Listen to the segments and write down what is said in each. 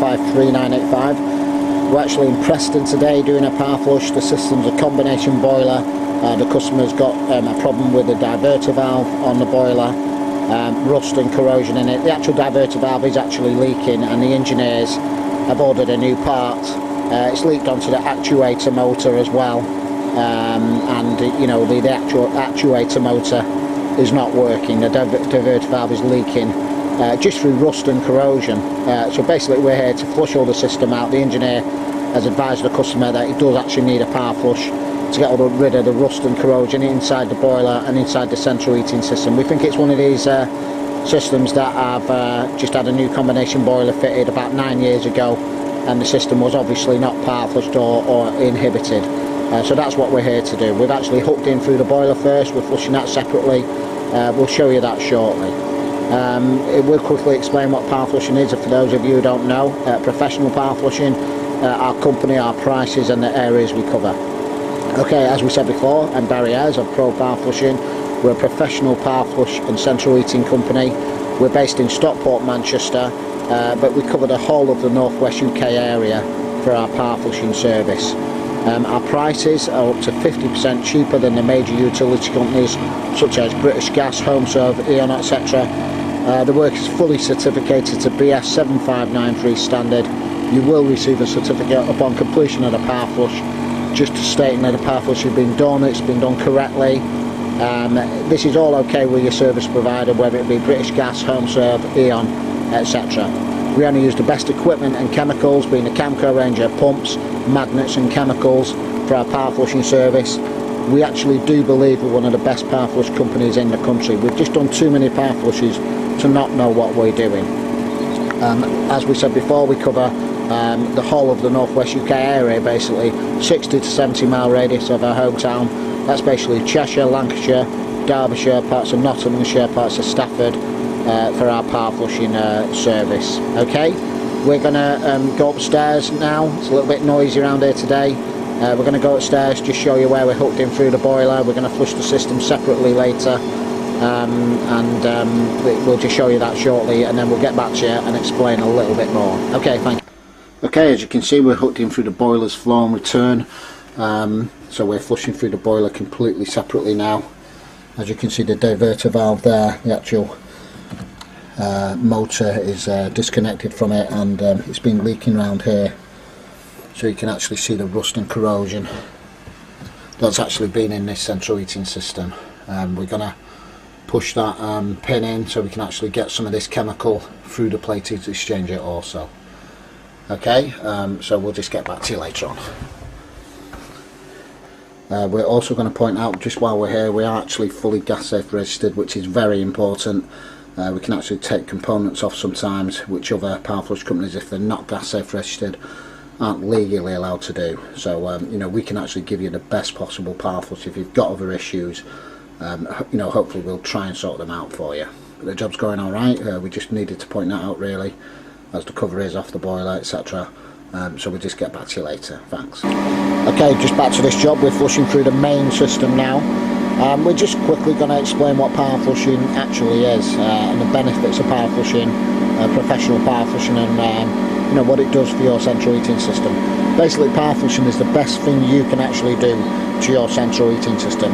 53985. We're actually in Preston today doing a power flush. The system's a combination boiler. The customer's got a problem with the diverter valve on the boiler, rust and corrosion in it. The actual diverter valve is actually leaking, and the engineers have ordered a new part. It's leaked onto the actuator motor as well, and you know, the actual actuator motor is not working. The diverter valve is leaking just through rust and corrosion. So basically we're here to flush all the system out. The engineer has advised the customer that it does actually need a power flush to get rid of the rust and corrosion inside the boiler and inside the central heating system. We think it's one of these systems that have just had a new combination boiler fitted about 9 years ago, and the system was obviously not power flushed or inhibited. So that's what we're here to do. We've actually hooked in through the boiler first. We're flushing that separately. We'll show you that shortly. It will quickly explain what power flushing is for those of you who don't know. Professional power flushing, our company, our prices and the areas we cover. Okay, as we said before, I'm Barry Ayres of Pro-powerflushing. We're a professional power flush and central heating company. We're based in Stockport, Manchester, but we cover the whole of the northwest UK area for our power flushing service. Our prices are up to 50% cheaper than the major utility companies such as British Gas, HomeServe, E.ON, etc. The work is fully certificated to BS 7593 standard. You will receive a certificate upon completion of the power flush, just stating that the power flush has been done, it's been done correctly. This is all okay with your service provider, whether it be British Gas, HomeServe, E.ON, etc. We only use the best equipment and chemicals, being the Camco range of pumps, magnets and chemicals for our power flushing service. We actually do believe we're one of the best power flush companies in the country. We've just done too many power flushes to not know what we're doing. As we said before, we cover the whole of the northwest UK area, basically 60 to 70 mile radius of our hometown. That's basically Cheshire, Lancashire, Derbyshire, parts of Nottinghamshire, parts of Stafford, for our power flushing service. Okay, we're going to go upstairs now. It's a little bit noisy around here today. We're going to go upstairs, just show you where we're hooked in through the boiler. We're going to flush the system separately later, we'll just show you that shortly, and then we'll get back to you and explain a little bit more. Okay, thank you. Okay, as you can see, we're hooked in through the boiler's flow and return. So we're flushing through the boiler completely separately now. As you can see, the diverter valve there, the actual motor is disconnected from it, and it's been leaking around here. So you can actually see the rust and corrosion that's actually been in this central heating system. We're going to push that pin in so we can actually get some of this chemical through the plating to exchange it also. Okay, so we'll just get back to you later on. We're also going to point out, just while we're here, we are actually fully gas safe registered, which is very important. We can actually take components off sometimes, which other power flush companies, if they're not gas safe registered, aren't legally allowed to do. So you know, we can actually give you the best possible power flush. If you've got other issues, you know, hopefully we'll try and sort them out for you. But the job's going all right. We just needed to point that out, really, as the cover is off the boiler, etc. So we'll just get back to you later. Thanks. Okay, just back to this job. We're flushing through the main system now. We're just quickly going to explain what power flushing actually is, and the benefits of power flushing, professional power flushing, and you know, what it does for your central heating system. Basically, power flushing is the best thing you can actually do to your central heating system.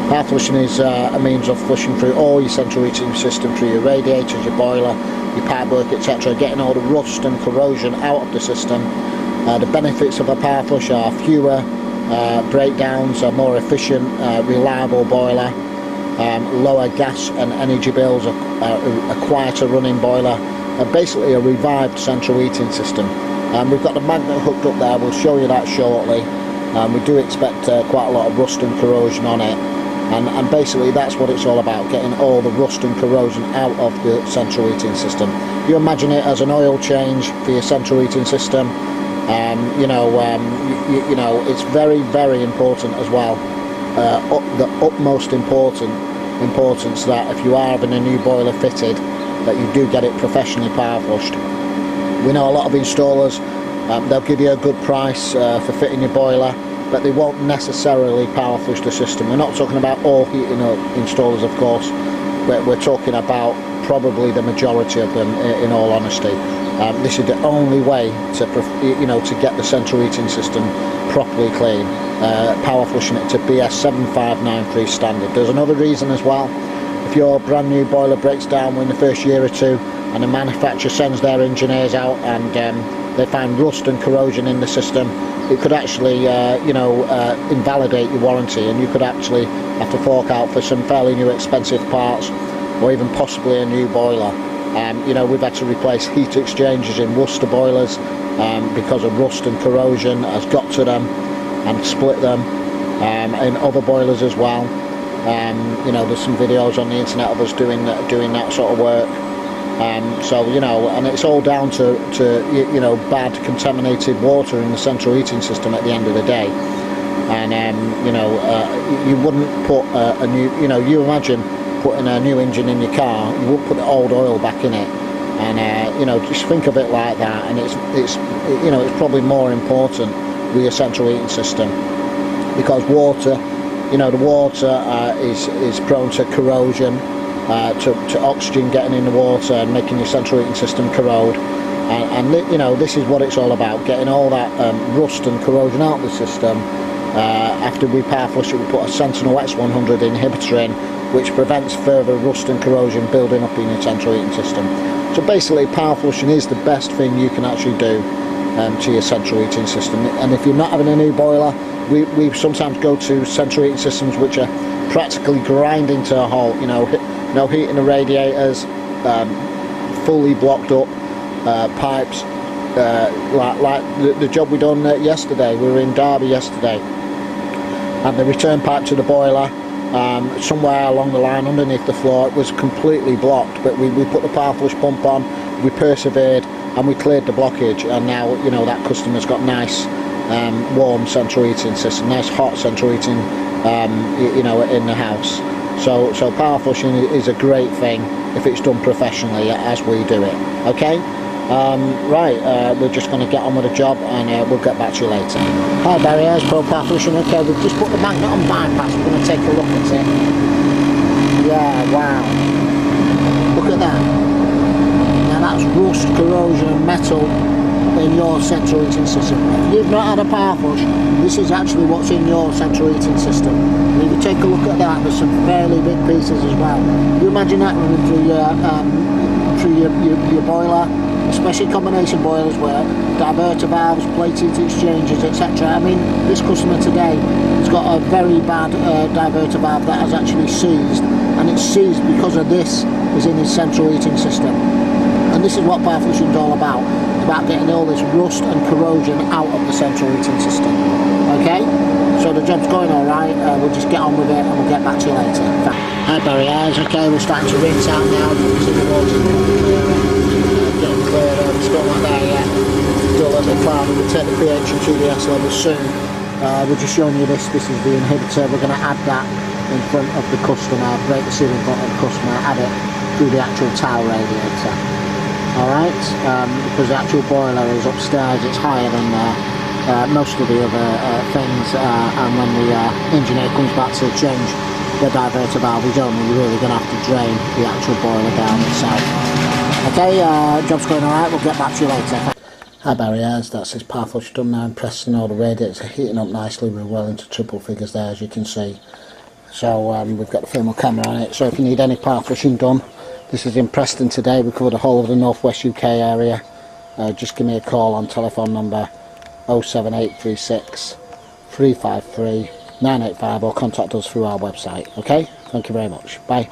Power flushing is a means of flushing through all your central heating system, through your radiators, your boiler, your pipework, etc., getting all the rust and corrosion out of the system. The benefits of a power flush are fewer breakdowns, a more efficient, reliable boiler, lower gas and energy bills, a quieter running boiler, basically a revived central heating system. We've got the magnet hooked up there. We'll show you that shortly. We do expect quite a lot of rust and corrosion on it, and basically that's what it's all about, getting all the rust and corrosion out of the central heating system. You imagine it as an oil change for your central heating system. You know, it's very, very important as well, the utmost importance that if you are having a new boiler fitted, that you do get it professionally power flushed. We know a lot of installers, they'll give you a good price for fitting your boiler, but they won't necessarily power flush the system. We're not talking about all heating installers, of course, but we're talking about probably the majority of them, in all honesty. This is the only way to to get the central heating system properly clean. Power flushing it to BS 7593 standard. There's another reason as well. If your brand new boiler breaks down within the first year or two, and the manufacturer sends their engineers out and they find rust and corrosion in the system, it could actually invalidate your warranty, and you could actually have to fork out for some fairly new expensive parts, or even possibly a new boiler. We've had to replace heat exchangers in Worcester boilers because of rust and corrosion has got to them and split them, in other boilers as well. There's some videos on the internet of us doing that sort of work. And it's all down to bad contaminated water in the central heating system at the end of the day. And you wouldn't put a new, you imagine putting a new engine in your car, you wouldn't put the old oil back in it, and just think of it like that. And it's probably more important with your central heating system, because water, the water is prone to corrosion, to oxygen getting in the water and making your central heating system corrode, and this is what it's all about, getting all that rust and corrosion out of the system. After we power flush it, we put a Sentinel X100 inhibitor in, which prevents further rust and corrosion building up in your central heating system. So basically, power flushing is the best thing you can actually do to your central heating system. And if you're not having a new boiler, we sometimes go to central heating systems which are practically grinding to a halt. No heat in the radiators, fully blocked up pipes, like the job we done yesterday. We were in Derby yesterday, and the return pipe to the boiler, somewhere along the line underneath the floor, it was completely blocked, but we put the power flush pump on, we persevered, and we cleared the blockage, and now that customer's got nice warm central heating system, nice hot central heating in the house. So power flushing is a great thing if it's done professionally, as we do it. Okay, we're just going to get on with the job, and we'll get back to you later. Hi Barry, here's Pro-powerflushing. Okay, we've just put the magnet on bypass. We're going to take a look at it. Yeah, wow, look at that. Now that's rust, corrosion and metal in your central heating system. If you've not had a power flush, this is actually what's in your central heating system. And if you take a look at that, there's some fairly big pieces as well. You imagine that running through your boiler, especially combination boilers where diverter valves, plate heat exchangers, etc. I mean, this customer today has got a very bad diverter valve that has actually seized, and it's seized because of this is in his central heating system. And this is what power flushing is all about. It's about getting all this rust and corrosion out of the central heating system. Okay, so the job's going all right. We'll just get on with it, and we'll get back to you later. Hi Barry, okay, we're starting to rinse out now. You can see the water's getting clearer. We're still not there yet. Still a little bit cloudy. We'll take the pH and 2DS levels soon. We're just showing you this. This is the inhibitor. We're going to add that in front of the customer, break the seal in front of the customer, add it through the actual towel radiator. Alright, because the actual boiler is upstairs, it's higher than most of the other things, and when the engineer comes back to change the diverter valve, he's only really going to have to drain the actual boiler down itself. Okay, job's going alright, we'll get back to you later. Hi Barry, that's his power flush done now in Preston. All the radiators are heating up nicely, we're well into triple figures there, as you can see. So we've got the thermal camera on it, so if you need any power flushing done, this is in Preston today. We cover the whole of the northwest UK area. Just give me a call on telephone number 07836 353 985, or contact us through our website. Okay, thank you very much. Bye.